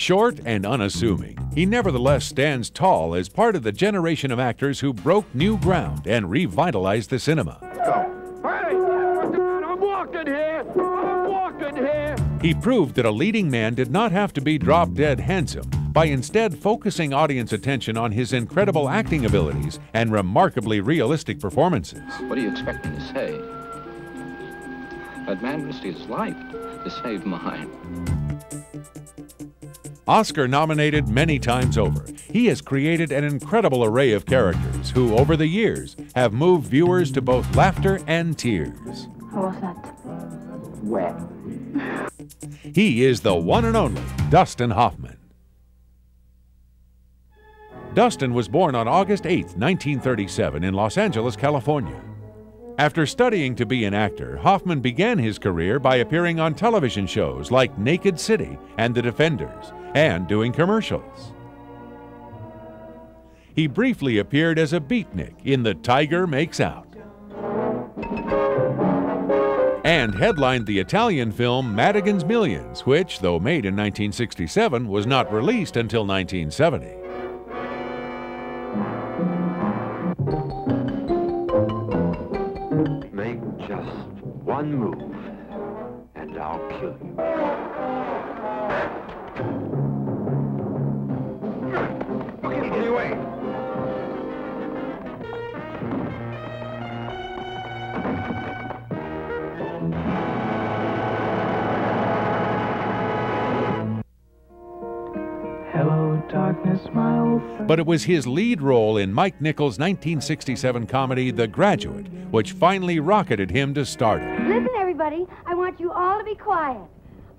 Short and unassuming, he nevertheless stands tall as part of the generation of actors who broke new ground and revitalized the cinema. Hey! I'm walking here! I'm walking here! He proved that a leading man did not have to be drop-dead handsome by instead focusing audience attention on his incredible acting abilities and remarkably realistic performances. What do you expect me to say? That man risked his life to save mine. Oscar-nominated many times over, he has created an incredible array of characters who, over the years, have moved viewers to both laughter and tears. How was that? Wet. He is the one and only Dustin Hoffman. Dustin was born on August 8, 1937 in Los Angeles, California. After studying to be an actor, Hoffman began his career by appearing on television shows like Naked City and The Defenders, and doing commercials. He briefly appeared as a beatnik in The Tiger Makes Out, and headlined the Italian film Madigan's Millions, which, though made in 1967, was not released until 1970. Make just one move, and I'll kill you. Okay, get away. Hello, darkness, my old friend. But it was his lead role in Mike Nichols' 1967 comedy The Graduate, which finally rocketed him to stardom. Listen, everybody, I want you all to be quiet.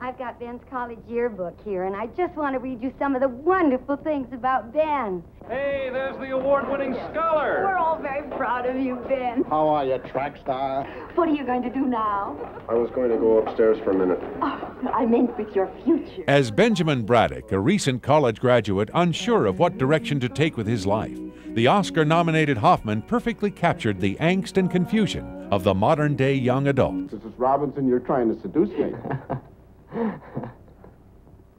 I've got Ben's college yearbook here, and I just want to read you some of the wonderful things about Ben. Hey, there's the award-winning scholar. We're all very proud of you, Ben. How are you, track star? What are you going to do now? I was going to go upstairs for a minute. Oh, I meant with your future. As Benjamin Braddock, a recent college graduate unsure of what direction to take with his life, the Oscar-nominated Hoffman perfectly captured the angst and confusion of the modern-day young adult. Mrs. Robinson, you're trying to seduce me.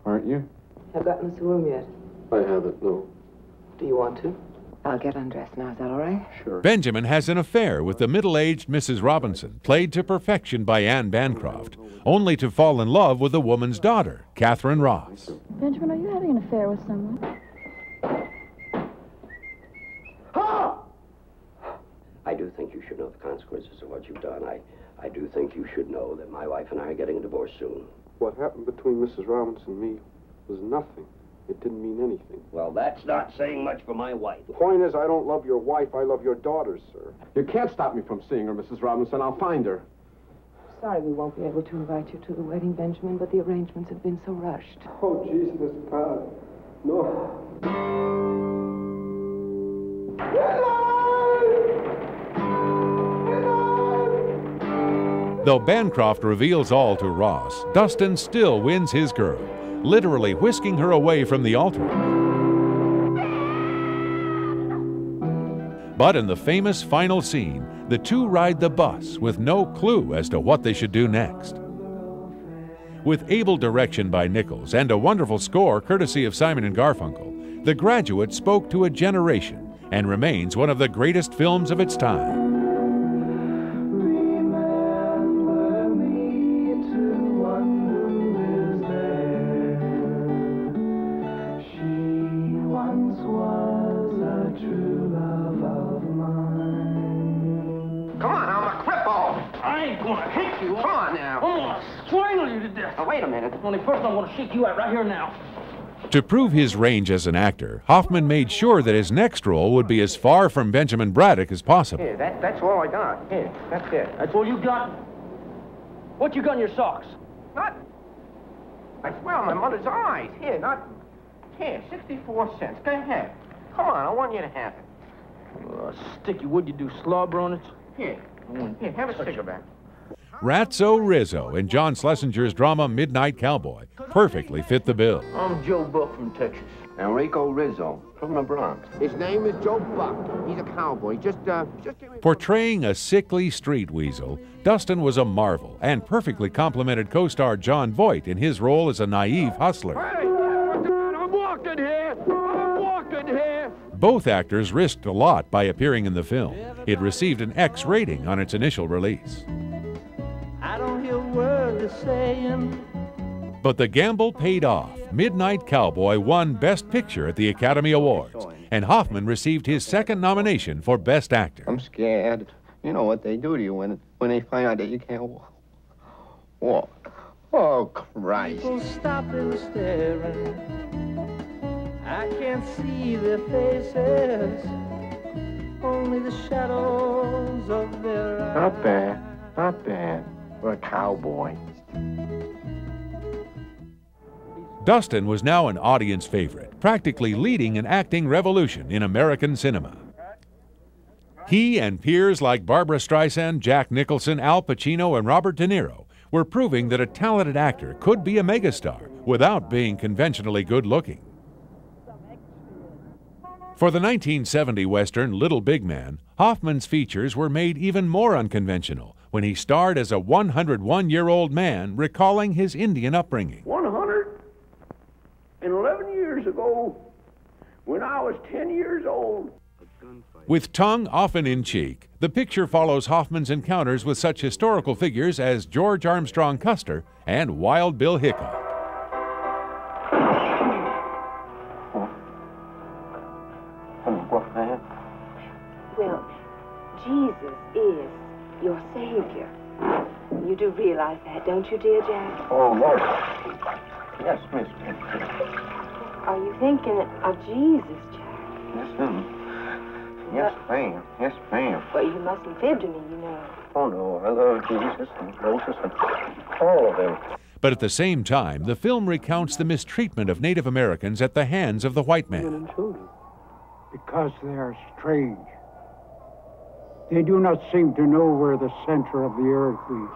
Aren't you? Have gotten us a room yet? I haven't, no. Do you want to? I'll get undressed now. Is that all right? Sure. Benjamin has an affair with the middle-aged Mrs. Robinson, played to perfection by Anne Bancroft, only to fall in love with the woman's daughter, Catherine Ross. Benjamin, are you having an affair with someone? I do think you should know the consequences of what you've done. I do think you should know that my wife and I are getting a divorce soon. What happened between Mrs. Robinson and me was nothing. It didn't mean anything. Well, that's not saying much for my wife. The point is, I don't love your wife, I love your daughters, sir. You can't stop me from seeing her, Mrs. Robinson. I'll find her. Sorry we won't be able to invite you to the wedding, Benjamin, but the arrangements have been so rushed. Oh, Jesus, God. No. Though Bancroft reveals all to Ross, Dustin still wins his girl, literally whisking her away from the altar. But in the famous final scene, the two ride the bus with no clue as to what they should do next. With able direction by Nichols and a wonderful score courtesy of Simon & Garfunkel, The Graduate spoke to a generation and remains one of the greatest films of its time. Wait a minute. Only first I want to shake you out right here now. To prove his range as an actor, Hoffman made sure that his next role would be as far from Benjamin Braddock as possible. Here, that's all I got. Here, that's it. That's all you got? What you got in your socks? Not. I swear on my mother's eyes. Here, not. Here, 64 cents. Go ahead. Come on, I want you to have it. Sticky wood, you do slobber on it? Here, have a cigarette. Ratso Rizzo in John Schlesinger's drama Midnight Cowboy perfectly fit the bill. I'm Joe Buck from Texas. Enrico Rizzo from the Bronx. His name is Joe Buck. He's a cowboy. Just give me... Portraying a sickly street weasel, Dustin was a marvel and perfectly complimented co-star John Voight in his role as a naive hustler. Hey! Both actors risked a lot by appearing in the film. It received an X rating on its initial release. I don't hear a word they're saying. But the gamble paid off. Midnight Cowboy won Best Picture at the Academy Awards, and Hoffman received his second nomination for Best Actor. I'm scared. You know what they do to you when they find out that you can't walk. Oh, Christ. People stopping staring. I can't see their faces, only the shadows of their eyes. Not bad, not bad. For a cowboy. Dustin was now an audience favorite, practically leading an acting revolution in American cinema. He and peers like Barbra Streisand, Jack Nicholson, Al Pacino, and Robert De Niro were proving that a talented actor could be a megastar without being conventionally good-looking. For the 1970 Western Little Big Man, Hoffman's features were made even more unconventional when he starred as a 101-year-old man recalling his Indian upbringing. 111 years ago, when I was 10 years old. With tongue often in cheek, the picture follows Hoffman's encounters with such historical figures as George Armstrong Custer and Wild Bill Hickok. Well, Jesus is your Savior. You do realize that, don't you, dear Jack? Oh, Lord. Yes, Miss. Are you thinking of Jesus, Jack? Yes, ma'am. Yes, ma'am. Yes, ma'am. Well, you mustn't fib to me, you know. Oh, no. I love Jesus and Moses and all of them. But at the same time, the film recounts the mistreatment of Native Americans at the hands of the white man. Because they are strange. They do not seem to know where the center of the earth is.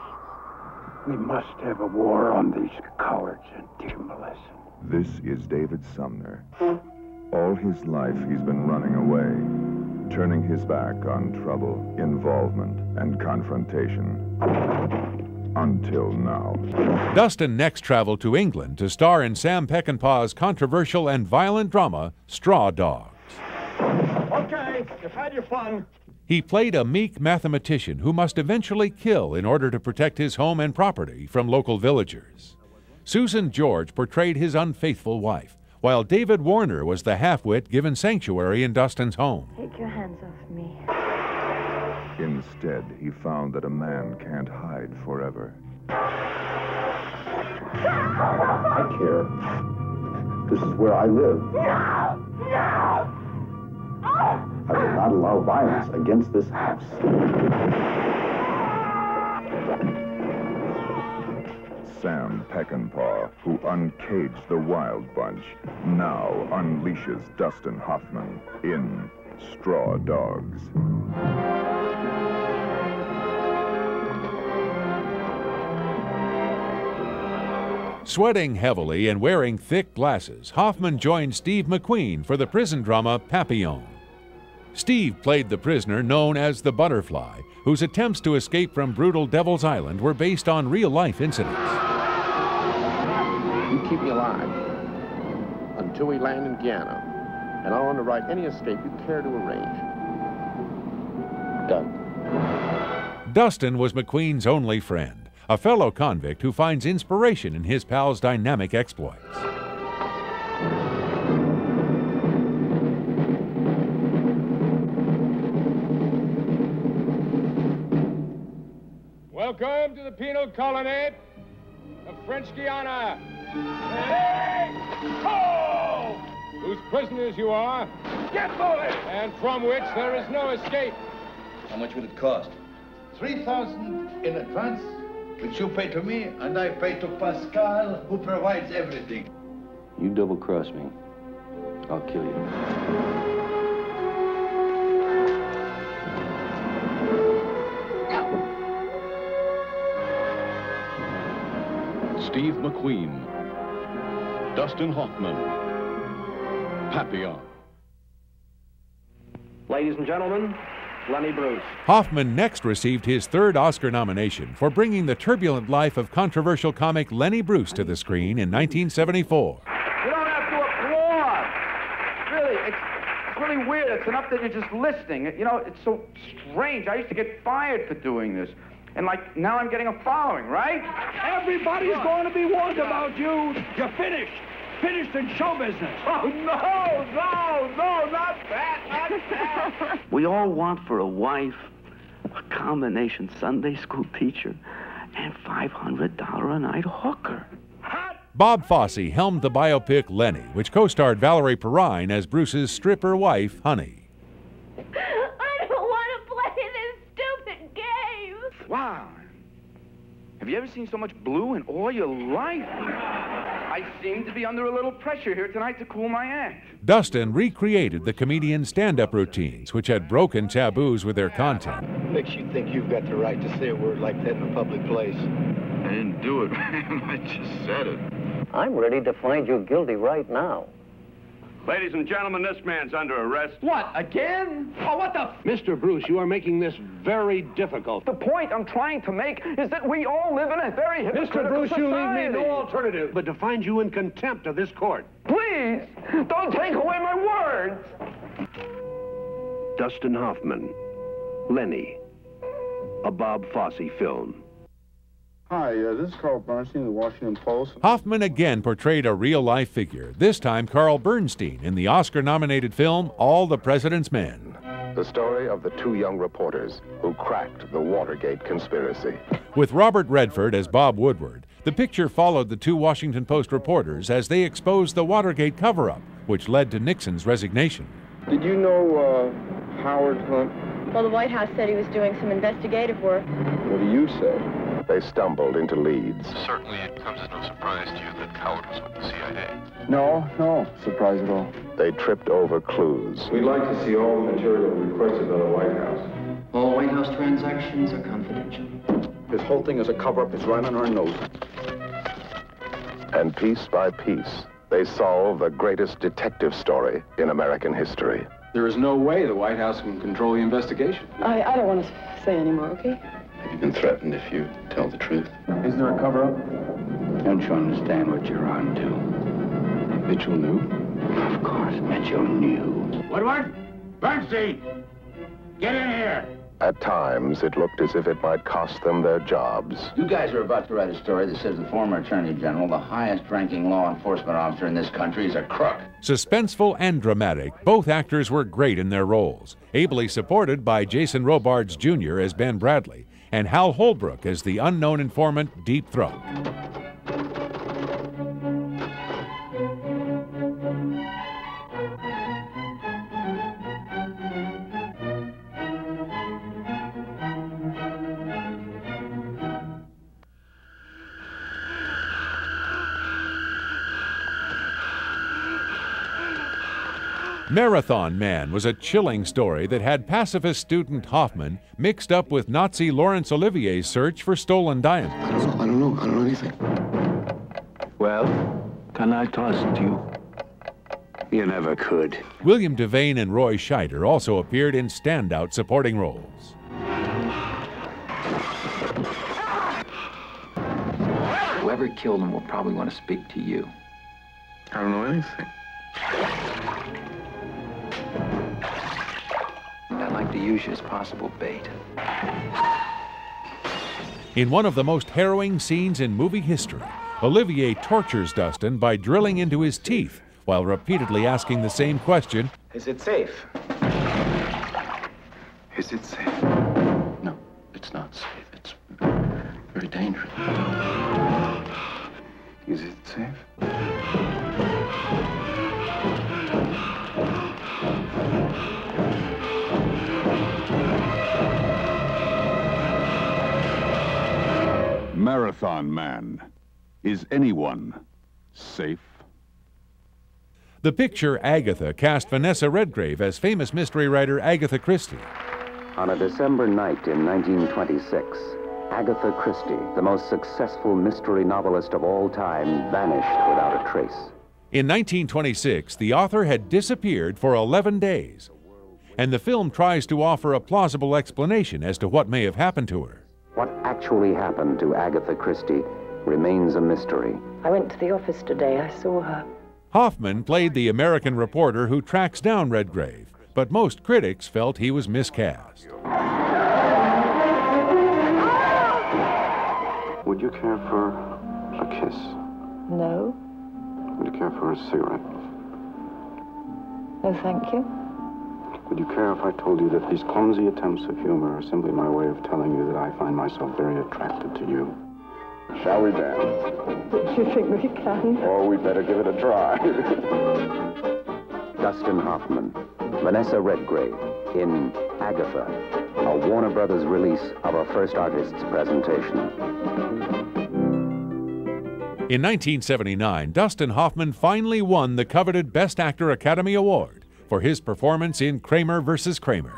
We must have a war on these cowards and teach them a lesson. This is David Sumner. All his life he's been running away, turning his back on trouble, involvement, and confrontation. Until now. Dustin next traveled to England to star in Sam Peckinpah's controversial and violent drama, Straw Dogs. Okay, you've had your fun. He played a meek mathematician who must eventually kill in order to protect his home and property from local villagers. Susan George portrayed his unfaithful wife, while David Warner was the half-wit given sanctuary in Dustin's home. Take your hands off me. Instead, he found that a man can't hide forever. I care. This is where I live. I will not allow violence against this house. Sam Peckinpah, who uncaged the Wild Bunch, now unleashes Dustin Hoffman in Straw Dogs. Sweating heavily and wearing thick glasses, Hoffman joined Steve McQueen for the prison drama Papillon. Steve played the prisoner known as the Butterfly, whose attempts to escape from brutal Devil's Island were based on real-life incidents. You keep me alive until we land in Guyana, and I'll underwrite any escape you care to arrange. Done. Dustin was McQueen's only friend, a fellow convict who finds inspiration in his pal's dynamic exploits. Welcome to the penal colony of French Guiana. Hey! Ho! Whose prisoners you are. Get moving! And from which there is no escape. How much would it cost? 3,000 in advance, which you pay to me, and I pay to Pascal, who provides everything. You double-cross me, I'll kill you. Steve McQueen, Dustin Hoffman, Papillon. Ladies and gentlemen, Lenny Bruce. Hoffman next received his third Oscar nomination for bringing the turbulent life of controversial comic Lenny Bruce to the screen in 1974. You don't have to applaud. Really, it's really weird. it's enough that you're just listening. You know, it's so strange. I used to get fired for doing this. And, like, now I'm getting a following, right? Everybody's going to be warned about you. You're finished. Finished in show business. Oh, no, not that. We all want for a wife a combination Sunday school teacher and $500 a night hooker. Bob Fosse helmed the biopic Lenny, which co-starred Valerie Perrine as Bruce's stripper wife, Honey. I don't want to play this stupid game. Wow. Have you ever seen so much blue in all your life? I seem to be under a little pressure here tonight to cool my act. Dustin recreated the comedian's stand-up routines, which had broken taboos with their content. Makes you think you've got the right to say a word like that in a public place. I didn't do it, man. I just said it. I'm ready to find you guilty right now. Ladies and gentlemen, this man's under arrest. What, again? Oh, what the... Mr. Bruce, you are making this very difficult. The point I'm trying to make is that we all live in a very hypocritical Mr. Bruce, you leave society. me no alternative but to find you in contempt of this court. Please, don't take away my words. Dustin Hoffman, Lenny, a Bob Fosse film. Hi, this is Carl Bernstein of the Washington Post. Hoffman again portrayed a real-life figure, this time Carl Bernstein, in the Oscar-nominated film All the President's Men. The story of the two young reporters who cracked the Watergate conspiracy. With Robert Redford as Bob Woodward, the picture followed the two Washington Post reporters as they exposed the Watergate cover-up, which led to Nixon's resignation. Did you know Howard Hunt? Well, the White House said he was doing some investigative work. What do you say? They stumbled into leads. Certainly it comes as no surprise to you that Howard was with the CIA. No surprise at all. They tripped over clues. We'd like to see all the material requested by the White House. All White House transactions are confidential. This whole thing is a cover-up. It's right on our nose. And piece by piece, they solve the greatest detective story in American history. There is no way the White House can control the investigation. I don't want to say any more, okay? Have you been threatened if you tell the truth? Is there a cover-up? Don't you understand what you're on to? Mitchell knew? Of course, Mitchell knew. Woodward! Bernstein! Get in here! At times, it looked as if it might cost them their jobs. You guys are about to write a story that says the former Attorney General, the highest-ranking law enforcement officer in this country, is a crook. Suspenseful and dramatic, both actors were great in their roles, ably supported by Jason Robards Jr. as Ben Bradley and Hal Holbrook as the unknown informant Deep Throat. Marathon Man was a chilling story that had pacifist student Hoffman mixed up with Nazi Laurence Olivier's search for stolen diamonds. I don't know anything. Well, can I toss it to you? You never could. William Devane and Roy Scheider also appeared in standout supporting roles. Whoever killed him will probably want to speak to you. I don't know anything. I'd like to use you as possible bait. In one of the most harrowing scenes in movie history, Olivier tortures Dustin by drilling into his teeth while repeatedly asking the same question. Is it safe? Is it safe? No, it's not safe. It's very dangerous. Is it safe? Marathon Man. Is anyone safe? The picture Agatha cast Vanessa Redgrave as famous mystery writer Agatha Christie. On a December night in 1926, Agatha Christie, the most successful mystery novelist of all time, vanished without a trace. In 1926, the author had disappeared for 11 days, and the film tries to offer a plausible explanation as to what may have happened to her. What actually happened to Agatha Christie remains a mystery. I went to the office today. I saw her. Hoffman played the American reporter who tracks down Redgrave, but most critics felt he was miscast. Would you care for a kiss? No. Would you care for a cigarette? No, thank you. Would you care if I told you that these clumsy attempts of humor are simply my way of telling you that I find myself very attracted to you? Shall we dance? Do you think we can? Or we'd better give it a try. Dustin Hoffman, Vanessa Redgrave in Agatha, a Warner Brothers release of a First Artists presentation. In 1979, Dustin Hoffman finally won the coveted Best Actor Academy Award for his performance in Kramer vs. Kramer.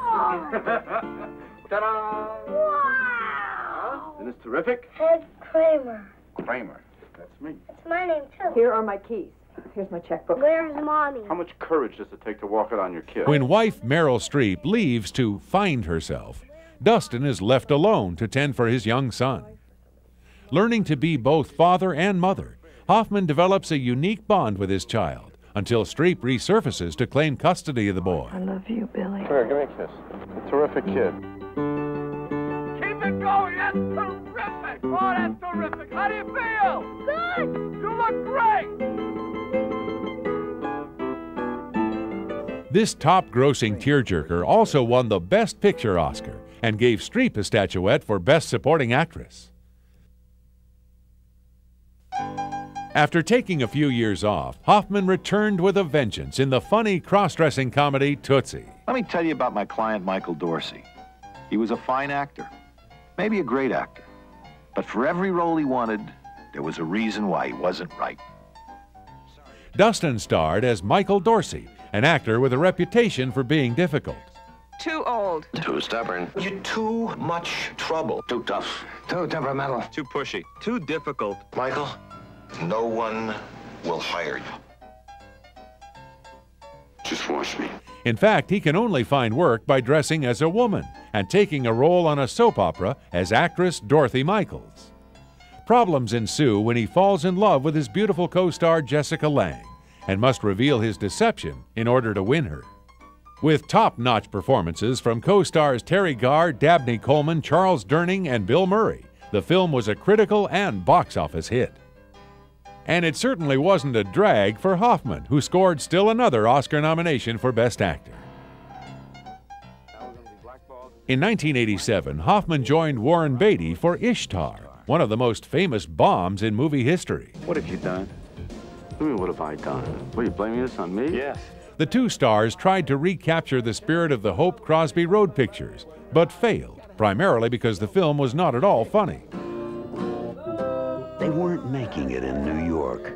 Ta-da! Wow! Isn't this terrific? Ted Kramer. Kramer. That's me. It's my name, too. Here are my keys. Here's my checkbook. Where's Mommy? How much courage does it take to walk out on your kid? When wife Meryl Streep leaves to find herself, Dustin is left alone to tend for his young son. Learning to be both father and mother, Hoffman develops a unique bond with his child until Streep resurfaces to claim custody of the boy. I love you, Billy. Here, give me a kiss. A terrific kid. Keep it going. That's terrific. Oh, that's terrific. How do you feel? Good. You look great. This top-grossing tearjerker also won the Best Picture Oscar and gave Streep a statuette for Best Supporting Actress. After taking a few years off, Hoffman returned with a vengeance in the funny cross-dressing comedy Tootsie. Let me tell you about my client, Michael Dorsey. He was a fine actor, maybe a great actor. But for every role he wanted, there was a reason why he wasn't right. Dustin starred as Michael Dorsey, an actor with a reputation for being difficult. Too old. Too stubborn. You're too much trouble. Too tough. Too temperamental. Too pushy. Too difficult. Michael, no one will hire you. Just watch me. In fact, he can only find work by dressing as a woman and taking a role on a soap opera as actress Dorothy Michaels. Problems ensue when he falls in love with his beautiful co-star Jessica Lange and must reveal his deception in order to win her. With top-notch performances from co-stars Terry Garr, Dabney Coleman, Charles Durning, and Bill Murray, the film was a critical and box office hit. And it certainly wasn't a drag for Hoffman, who scored still another Oscar nomination for Best Actor. In 1987, Hoffman joined Warren Beatty for Ishtar, one of the most famous bombs in movie history. What have you done? I mean, what have I done? What, are you blaming this on me? Yes. The two stars tried to recapture the spirit of the Hope Crosby Road pictures, but failed, primarily because the film was not at all funny. They weren't making it in New York,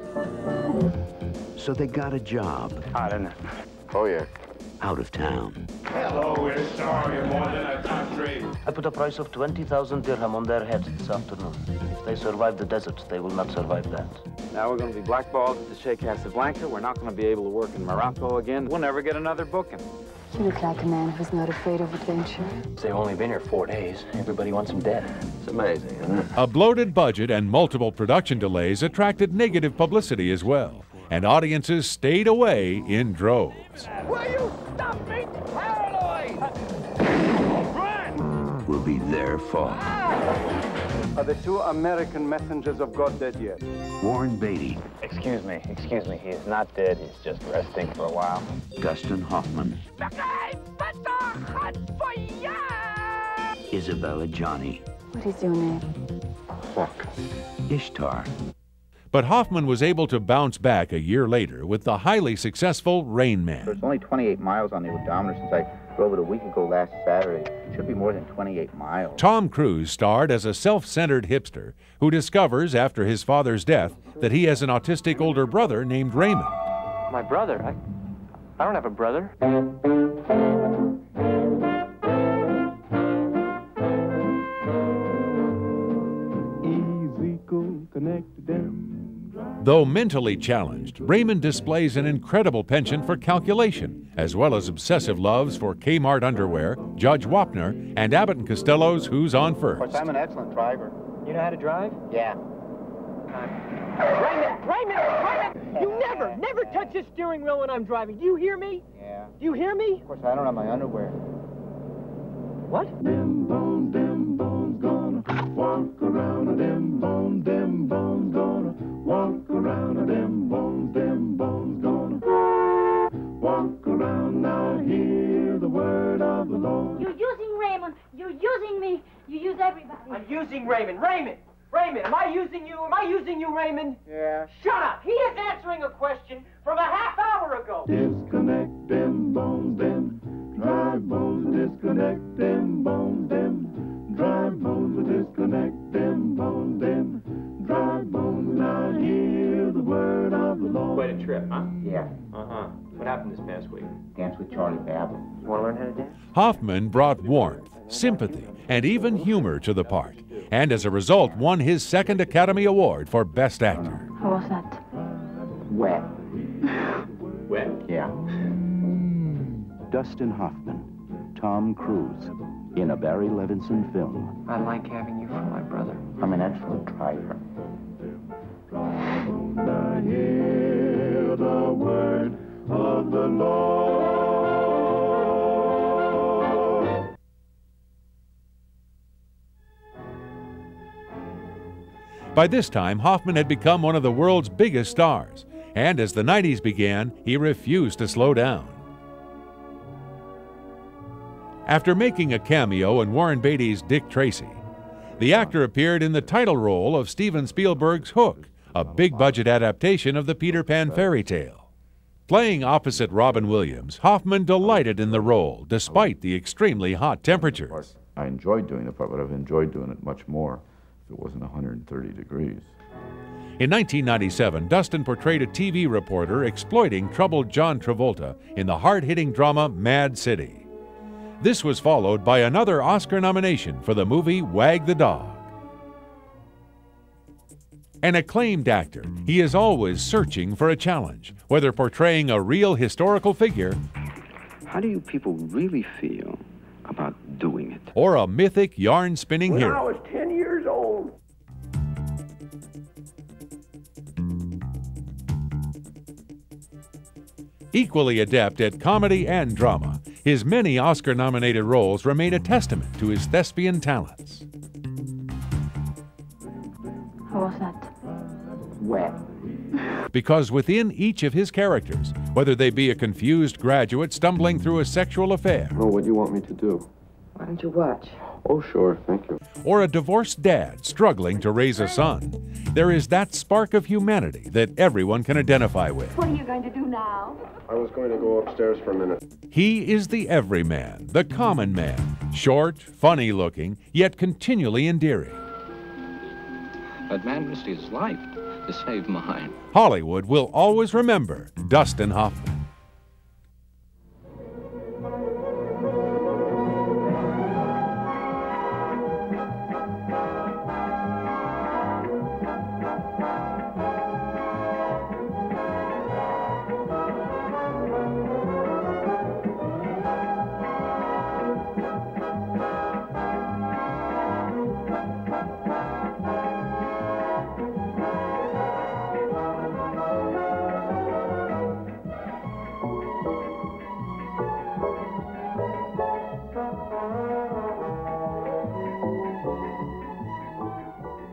so they got a job. Hot, isn't it? Oh, yeah. Out of town. Hello, we're sorry, more than a country. I put a price of 20,000 dirham on their heads this afternoon. If they survive the desert, they will not survive that. Now we're going to be blackballed at the Sheikh Casablanca. We're not going to be able to work in Morocco again. We'll never get another booking. You look like a man who's not afraid of adventure. They've only been here 4 days. Everybody wants them dead. It's amazing, isn't it? A bloated budget and multiple production delays attracted negative publicity as well, and audiences stayed away in droves. Will you stop being paranoid? Run! Will be their fault. Are the 2 American messengers of God dead yet? Warren Beatty. Excuse me. He is not dead. He's just resting for a while. Dustin Hoffman. Isabella Johnny. What is your name? Hawk. Ishtar. But Hoffman was able to bounce back a year later with the highly successful Rain Man. It's only 28 miles on the odometer since I drove it a week ago last Saturday. It should be more than 28 miles. Tom Cruise starred as a self-centered hipster who discovers after his father's death that he has an autistic older brother named Raymond. My brother? I don't have a brother. Though mentally challenged, Raymond displays an incredible penchant for calculation, as well as obsessive loves for Kmart underwear, Judge Wapner, and Abbott and Costello's Who's on First. Of course, I'm an excellent driver. You know how to drive? Yeah. Raymond! You never touch the steering wheel when I'm driving. Do you hear me? Yeah. Do you hear me? Of course, I don't have my underwear. What? Them bones gonna walk around. Them bones gonna walk around. Them bones gonna walk around. Now hear the word of the Lord. You're using Raymond. You're using me. You use everybody. I'm using Raymond. Raymond, am I using you? Am I using you, Raymond? Yeah. Shut up! He is answering a question from a half hour ago. Disconnect them bones, them dry bones. Disconnect them bones, them dry bones. Disconnect them bones, them dry bones. Now hear the word of the Lord. Quite a trip, huh? Yeah. Uh-huh. What happened this past week? Dance with Charlie Babbitt. You want to learn how to dance? Hoffman brought warmth, sympathy, and even humor to the part, and as a result won his second Academy Award for Best Actor. How was that? Wet. Wet? Yeah. Dustin Hoffman, Tom Cruise, in a Barry Levinson film. I like having you for my brother. I'm an excellent driver. Now hear the word of the Lord. By this time, Hoffman had become one of the world's biggest stars, and as the 90s began, he refused to slow down. After making a cameo in Warren Beatty's Dick Tracy, the actor appeared in the title role of Steven Spielberg's Hook, a big-budget adaptation of the Peter Pan fairy tale. Playing opposite Robin Williams, Hoffman delighted in the role, despite the extremely hot temperatures. I enjoyed doing the part, but I've enjoyed doing it much more if it wasn't 130 degrees. In 1997, Dustin portrayed a TV reporter exploiting troubled John Travolta in the hard-hitting drama Mad City. This was followed by another Oscar nomination for the movie Wag the Dog. An acclaimed actor, he is always searching for a challenge, whether portraying a real historical figure How do you people really feel about doing it? or a mythic yarn-spinning When I hero. was 10 years old. Equally adept at comedy and drama, his many Oscar-nominated roles remain a testament to his thespian talents. How was that? Wet. Because within each of his characters, whether they be a confused graduate stumbling through a sexual affair, Oh, what do you want me to do? Why don't you watch? Oh, sure, thank you. or a divorced dad struggling to raise a son, there is that spark of humanity that everyone can identify with. What are you going to do now? I was going to go upstairs for a minute. He is the everyman, the common man, short, funny-looking, yet continually endearing. That man risked his life to save mine. Hollywood will always remember Dustin Hoffman.